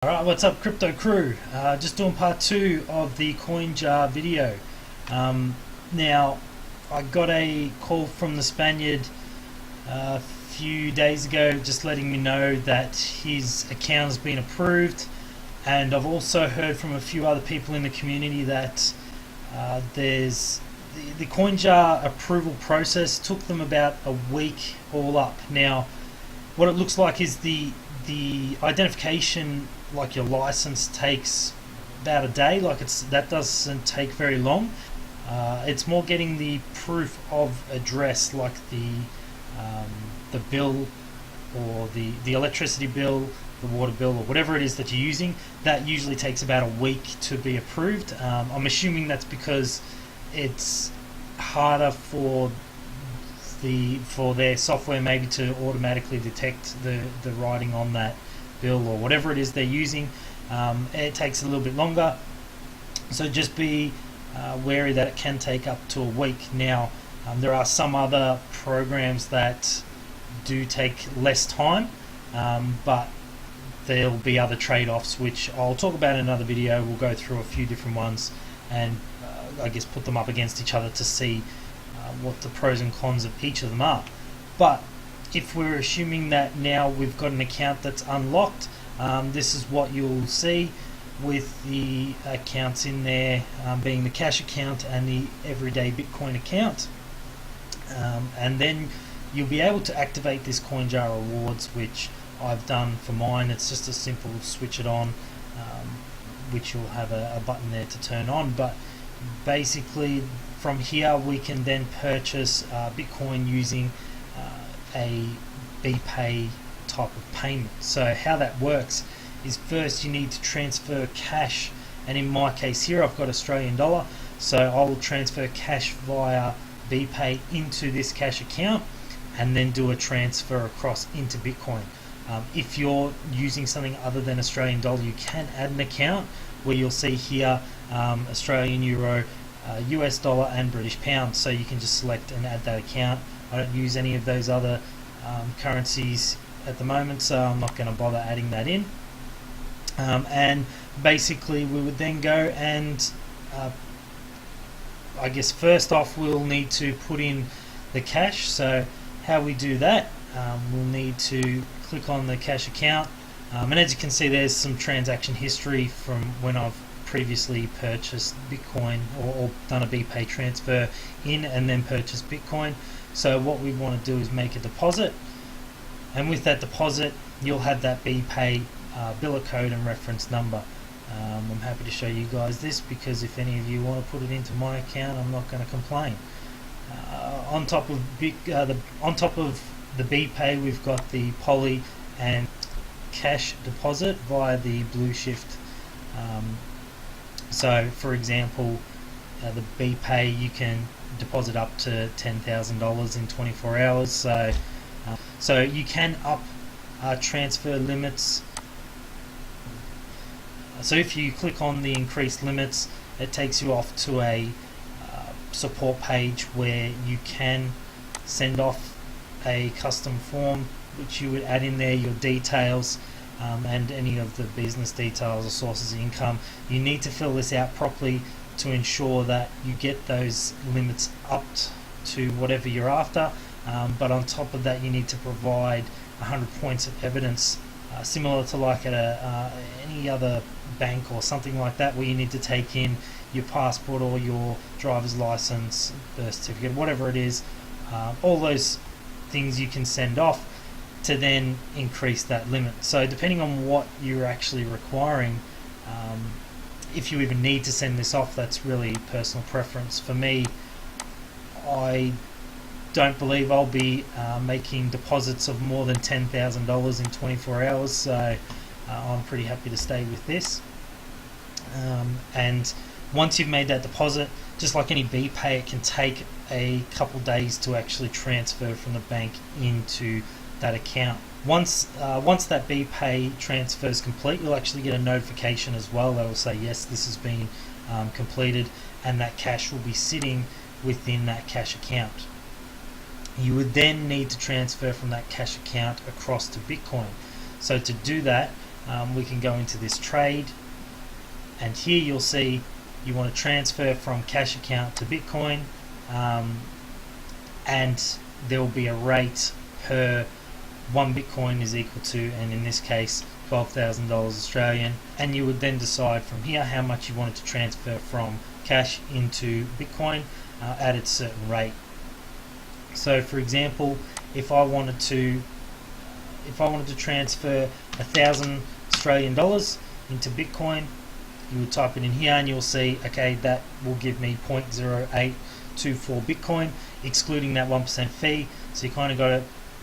Alright, what's up crypto crew? Just doing part 2 of the Coinjar video. Now, I got a call from the Spaniard a few days ago just letting me know that his account has been approved, and I've also heard from a few other people in the community that there's the Coinjar approval process took them about a week all up. Now, what it looks like is the identification, like your license, takes about a day. That doesn't take very long. It's more getting the proof of address, like the bill or the electricity bill, the water bill, or whatever it is that you're using. That usually takes about a week to be approved. I'm assuming that's because it's harder for their software maybe to automatically detect the writing on that bill or whatever it is they're using. It takes a little bit longer, so just be wary that it can take up to a week. Now, there are some other programs that do take less time, but there'll be other trade-offs which I'll talk about in another video. We'll go through a few different ones and I guess put them up against each other to see what the pros and cons of each of them are. But if we're assuming that now we've got an account that's unlocked, this is what you'll see with the accounts in there, being the cash account and the everyday Bitcoin account. And then you'll be able to activate this Coinjar rewards, which I've done for mine. It's just a simple switch it on, which you'll have a button there to turn on. But basically from here we can then purchase Bitcoin using a BPay type of payment. So how that works is, first you need to transfer cash, and in my case here I've got Australian dollar, so I will transfer cash via BPay into this cash account and then do a transfer across into Bitcoin. If you're using something other than Australian dollar, you can add an account where you'll see here Australian euro, US dollar and British pound, so you can just select and add that account. I don't use any of those other currencies at the moment, so I'm not going to bother adding that in. And basically we would then go and I guess first off we'll need to put in the cash. So how we do that, we'll need to click on the cash account, and as you can see there's some transaction history from when I've previously purchased Bitcoin or done a BPay transfer in and then purchased Bitcoin. So what we want to do is make a deposit, and with that deposit you'll have that BPay biller code and reference number. I'm happy to show you guys this because if any of you want to put it into my account, I'm not going to complain. On top of the BPay, we've got the Poly and cash deposit via the Blue Shift. So for example, the BPay, you can deposit up to $10,000 in 24 hours. So you can up transfer limits. So if you click on the increased limits, it takes you off to a support page where you can send off a custom form which you would add in there your details and any of the business details or sources of income. You need to fill this out properly to ensure that you get those limits up to whatever you're after, but on top of that you need to provide 100 points of evidence, similar to like at any other bank or something like that, where you need to take in your passport or your driver's license, birth certificate, whatever it is. All those things you can send off to then increase that limit. So depending on what you're actually requiring, if you even need to send this off, that's really personal preference. For me, I don't believe I'll be making deposits of more than $10,000 in 24 hours, so I'm pretty happy to stay with this. And once you've made that deposit, just like any BPay, it can take a couple days to actually transfer from the bank into that account. Once that BPay transfer is complete, you'll actually get a notification as well that will say yes, this has been completed, and that cash will be sitting within that cash account. You would then need to transfer from that cash account across to Bitcoin. So to do that, we can go into this trade, and here you'll see you want to transfer from cash account to Bitcoin, and there will be a rate per 1 Bitcoin is equal to, and in this case, $12,000 Australian, and you would then decide from here how much you wanted to transfer from cash into Bitcoin at a certain rate. So for example, if I wanted to transfer 1,000 Australian dollars into Bitcoin, you would type it in here and you'll see, okay, that will give me 0.0824 Bitcoin, excluding that 1% fee. So you kind of got to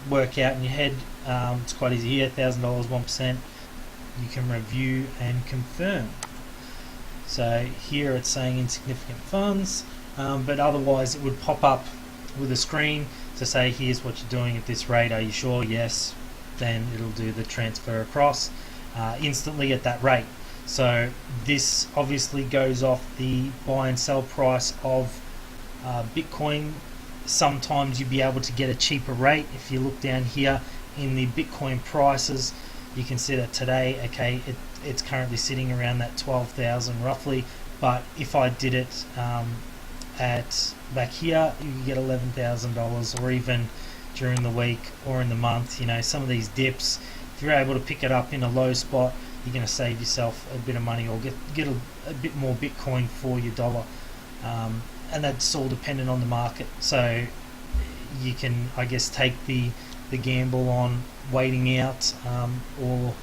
work out in your head. It's quite easy here, $1,000, 1%. You can review and confirm. So here it's saying insignificant funds, but otherwise it would pop up with a screen to say, here's what you're doing at this rate, are you sure? Yes. Then it'll do the transfer across instantly at that rate. So this obviously goes off the buy and sell price of Bitcoin. Sometimes you'll be able to get a cheaper rate. If you look down here in the Bitcoin prices, you can see that today, okay, it's currently sitting around that 12,000 roughly, but if I did it at back here, you can get $11,000, or even during the week or in the month. You know, some of these dips, if you're able to pick it up in a low spot, you're going to save yourself a bit of money, or get a bit more Bitcoin for your dollar, and that's all dependent on the market. So you can, I guess, take the gamble on waiting out, or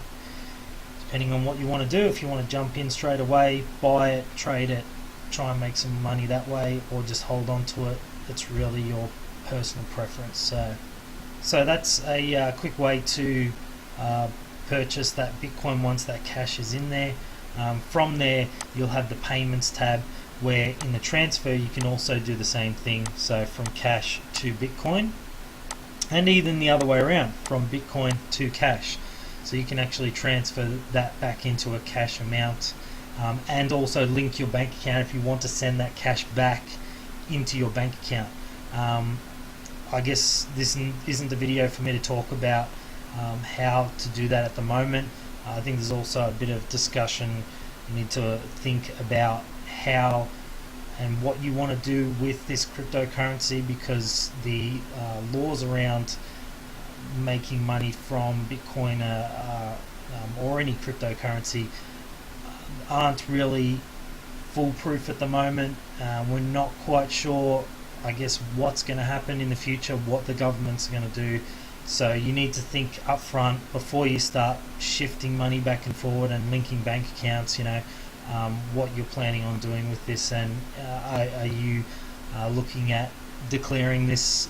depending on what you want to do, if you want to jump in straight away, buy it, trade it, try and make some money that way, or just hold on to it. It's really your personal preference. So that's a quick way to purchase that Bitcoin once that cash is in there. From there you'll have the payments tab, where in the transfer you can also do the same thing, so from cash to Bitcoin, and even the other way around, from Bitcoin to cash. So you can actually transfer that back into a cash amount, and also link your bank account if you want to send that cash back into your bank account. I guess this isn't the video for me to talk about how to do that at the moment. I think there's also a bit of discussion. You need to think about how and what you want to do with this cryptocurrency, because the laws around making money from Bitcoin or any cryptocurrency aren't really foolproof at the moment. We're not quite sure, I guess, what's going to happen in the future, what the government's going to do. So you need to think up front before you start shifting money back and forward and linking bank accounts, you know, what you're planning on doing with this, and are you looking at declaring this,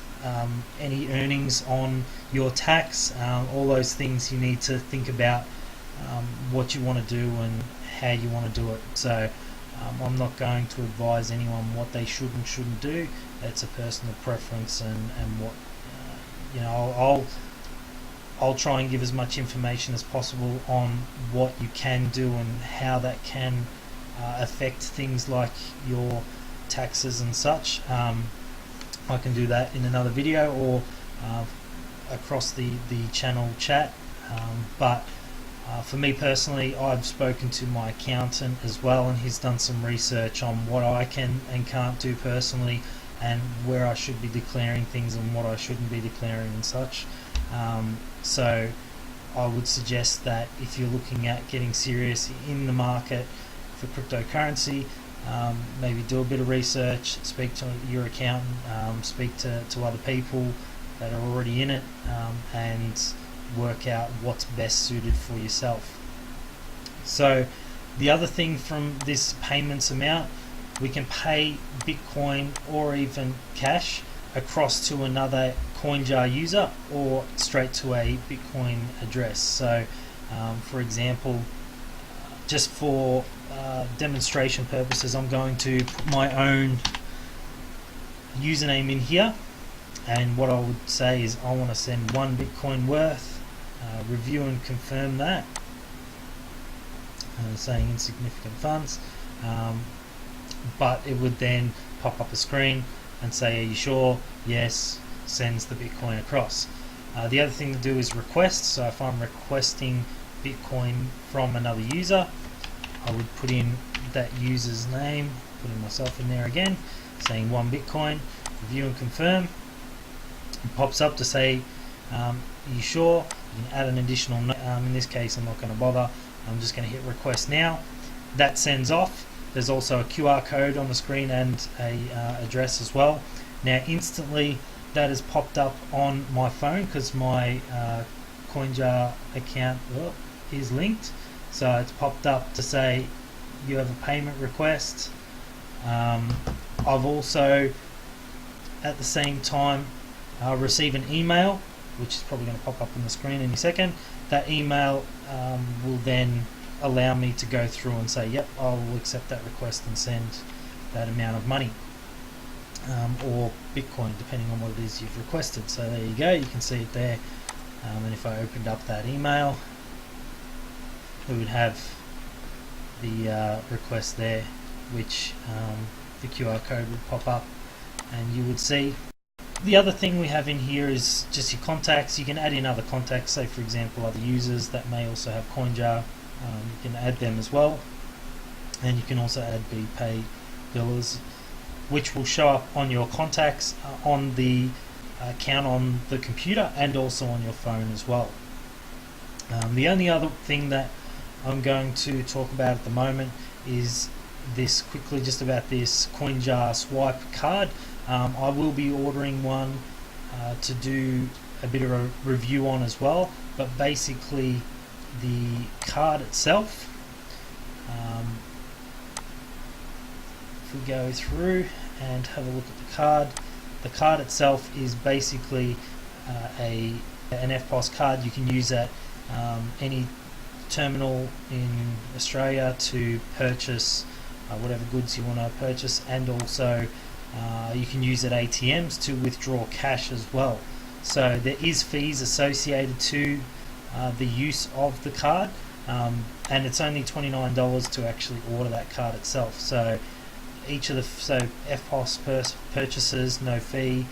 any earnings on your tax, all those things you need to think about, what you want to do and how you want to do it. So I'm not going to advise anyone what they should and shouldn't do. It's a personal preference, and what you know, I'll try and give as much information as possible on what you can do and how that can affect things like your taxes and such. I can do that in another video, or across the channel chat, but for me personally, I've spoken to my accountant as well, and he's done some research on what I can and can't do personally, and where I should be declaring things and what I shouldn't be declaring and such. So I would suggest that if you're looking at getting serious in the market for cryptocurrency, maybe do a bit of research, speak to your accountant, speak to other people that are already in it, and work out what's best suited for yourself. So the other thing from this payments amount, we can pay Bitcoin or even cash across to another Coinjar user, or straight to a Bitcoin address. So for example, just for demonstration purposes, I'm going to put my own username in here, and what I would say is I want to send 1 Bitcoin worth, review and confirm that, saying insignificant funds, but it would then pop up a screen and say, are you sure? Yes. Sends the Bitcoin across. The other thing to do is request. So if I'm requesting Bitcoin from another user, I would put in that user's name, putting myself in there again, saying 1 Bitcoin, review and confirm. It pops up to say, are you sure? You can add an additional note. In this case, I'm not going to bother. I'm just going to hit request now. That sends off. There's also a QR code on the screen and a address as well. Now instantly that has popped up on my phone because my Coinjar account is linked. So it's popped up to say you have a payment request. I've also at the same time receive an email, which is probably going to pop up on the screen any second. That email will then allow me to go through and say, yep, I will accept that request and send that amount of money, or Bitcoin, depending on what it is you've requested. So there you go, you can see it there. And if I opened up that email, we would have the request there, which the QR code would pop up and you would see. The other thing we have in here is just your contacts. You can add in other contacts, say for example other users that may also have Coinjar. You can add them as well, and you can also add BPay billers, which will show up on your contacts on the account on the computer and also on your phone as well. The only other thing that I'm going to talk about at the moment is this quickly, just about this Coinjar swipe card. I will be ordering one to do a bit of a review on as well, but basically the card itself, if we go through and have a look at the card itself is basically an FPOS card. You can use at any terminal in Australia to purchase whatever goods you want to purchase, and also you can use at ATMs to withdraw cash as well. So there is fees associated to the use of the card, and it's only $29 to actually order that card itself. So each of the FPOS purchases, no fee,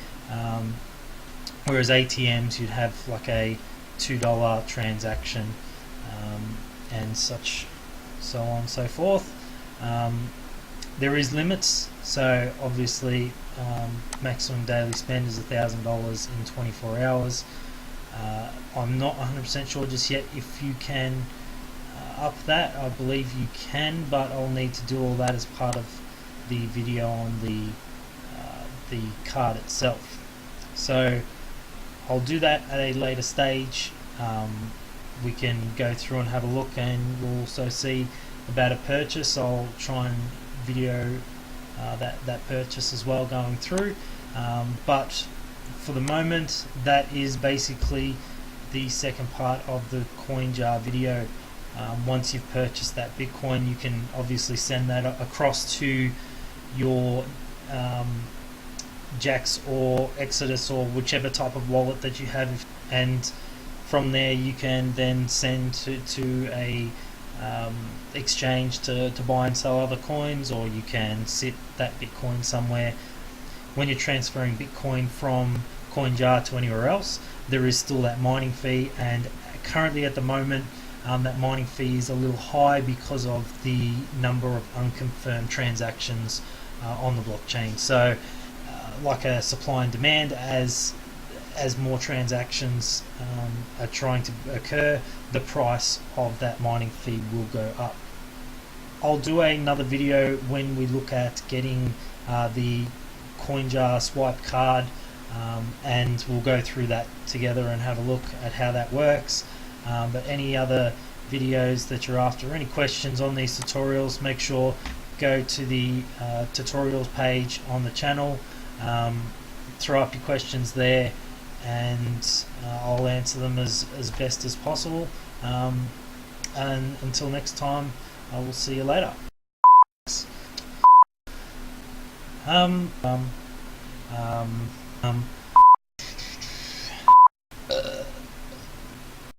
whereas ATMs you'd have like a $2 transaction, and such, so on and so forth. There is limits, so obviously maximum daily spend is $1,000 in 24 hours. I'm not 100% sure just yet if you can up that. I believe you can, but I'll need to do all that as part of the video on the card itself. So I'll do that at a later stage. We can go through and have a look, and we'll also see about a purchase. I'll try and video that purchase as well going through, but for the moment that is basically the second part of the Coinjar video. Once you've purchased that Bitcoin, you can obviously send that across to your Jax or Exodus or whichever type of wallet that you have, and from there you can then send to a exchange to buy and sell other coins, or you can sit that Bitcoin somewhere. When you're transferring Bitcoin from Coinjar to anywhere else, there is still that mining fee, and currently at the moment that mining fee is a little high because of the number of unconfirmed transactions on the blockchain. So like a supply and demand, as more transactions are trying to occur, the price of that mining fee will go up. I'll do another video when we look at getting the Coinjar swipe card, and we'll go through that together and have a look at how that works. But any other videos that you're after, any questions on these tutorials, make sure go to the tutorials page on the channel, throw up your questions there, and I'll answer them as best as possible. And until next time, I will see you later.